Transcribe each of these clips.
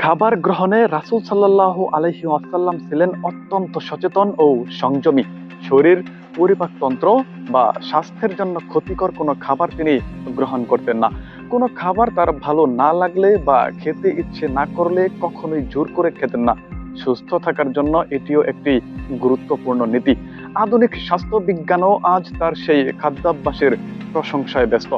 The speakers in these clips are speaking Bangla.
খাবার গ্রহণে রাসূল সাল্লাল্লাহু আলাইহি ওয়াসাল্লাম ছিলেন অত্যন্ত সচেতন ও সংযমী। শরীর, পরিপাকতন্ত্র বা স্বাস্থ্যের জন্য ক্ষতিকর কোনো খাবার তিনি গ্রহণ করতেন না। কোনো খাবার তার ভালো না লাগলে বা খেতে ইচ্ছে না করলে কখনোই জোর করে খেতেন না। সুস্থ থাকার জন্য এটিও একটি গুরুত্বপূর্ণ নীতি। আধুনিক স্বাস্থ্য বিজ্ঞানও আজ তার সেই খাদ্যাভ্যাসের প্রশংসায় ব্যস্ত।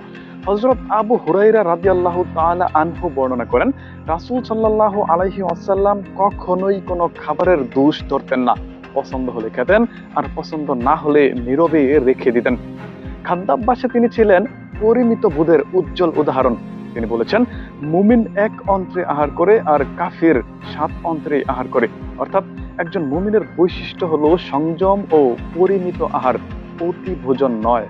হযরত আবু হুরায়রা রাদিয়াল্লাহু তাআলা আনহু বর্ণনা করেন, রাসূল সাল্লাল্লাহু আলাইহি ওয়াসাল্লাম কখনোই কোনো খাবারের দোষ ধরতেন না। পছন্দ হলে খেতেন, আর পছন্দ না হলে নীরবে রেখে দিতেন। খাদ্যাভ্যাসে তিনি ছিলেন পরিমিত বোধের উজ্জ্বল উদাহরণ। তিনি বলেছেন, মুমিন এক অন্ত্রে আহার করে আর কাফির 7 অন্ত্রে আহার করে। অর্থাৎ একজন মুমিনের বৈশিষ্ট্য হলো সংযম ও পরিমিত আহার, অতি ভোজন নয়।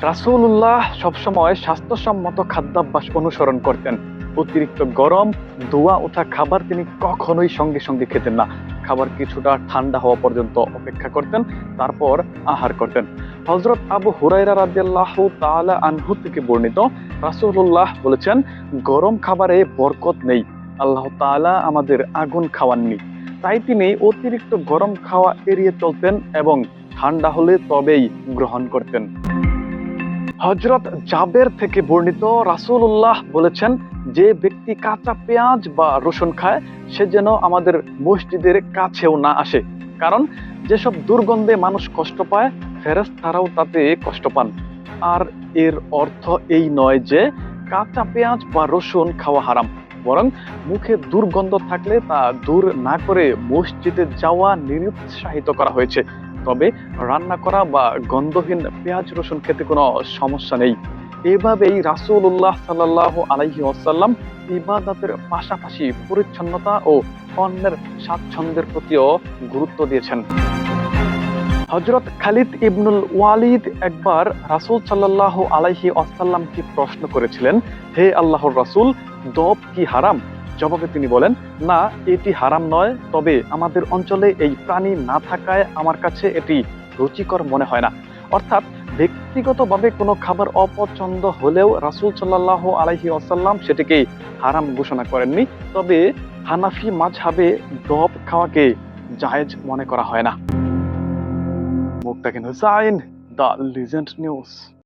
রাসূলুল্লাহ সবসময় স্বাস্থ্যসম্মত খাদ্যাভ্যাস অনুসরণ করতেন। অতিরিক্ত গরম, ধোঁয়া ওঠা খাবার তিনি কখনোই সঙ্গে সঙ্গে খেতেন না। খাবার কিছুটা ঠান্ডা হওয়া পর্যন্ত অপেক্ষা করতেন, তারপর আহার করতেন। হযরত আবু হুরায়রা রাদিয়াল্লাহু তাআলা আনহু থেকে বর্ণিত, রাসূলুল্লাহ বলেছেন, গরম খাবারে বরকত নেই। আল্লাহ তাআলা আমাদের আগুন খাওয়াননি। তাই তিনি অতিরিক্ত গরম খাওয়া এড়িয়ে চলতেন এবং ঠান্ডা হলে তবেই গ্রহণ করতেন। হযরত জাবের থেকে বর্ণিত, রাসূলুল্লাহ বলেছেন, যে ব্যক্তি কাঁচা পেঁয়াজ বা রসুন খায় সে যেন আমাদের মসজিদের কাছেও না আসে। কারণ যেসব দুর্গন্ধে মানুষ কষ্ট পায়, ফেরেশতারাও তাতে কষ্ট পান। আর এর অর্থ এই নয় যে কাঁচা পেঁয়াজ বা রসুন খাওয়া হারাম, বরং মুখে দুর্গন্ধ থাকলে তা দূর না করে মসজিদে যাওয়া নিরুৎসাহিত করা হয়েছে। তবে রান্না করা বা গন্ধহীন পেঁয়াজ রসুন খেতে কোনো সমস্যা নেই। এভাবেই রাসূলুল্লাহ সাল্লাল্লাহু আলাইহি ওয়াসাল্লাম ইবাদতের পাশাপাশি পরিচ্ছন্নতা ও অন্যের স্বাচ্ছন্দ্যের প্রতিও গুরুত্ব দিয়েছেন। হযরত খালিদ ইবনুল ওয়ালিদ একবার রাসূল সাল্লাল্লাহু আলাইহি ওয়াসাল্লামকে প্রশ্ন করেছিলেন, হে আল্লাহর রাসূল, দব কি হারাম? জবাবে তিনি বলেন, না, এটি হারাম নয়, তবে আমাদের অঞ্চলে এই প্রাণী না থাকায় আমার কাছে এটি রুচিকর মনে হয় না। অর্থাৎ ব্যক্তিগতভাবে কোনো খাবার অপছন্দ হলেও রাসূল সাল্লাল্লাহু আলাইহি ওয়াসাল্লাম সেটিকে হারাম ঘোষণা করেননি। তবে হানাফি মাযহাবে দব খাওয়াকে জায়েজ মনে করা হয় না। মুক্তাকিন হুসাইন, দ্য লিজেন্ড নিউজ।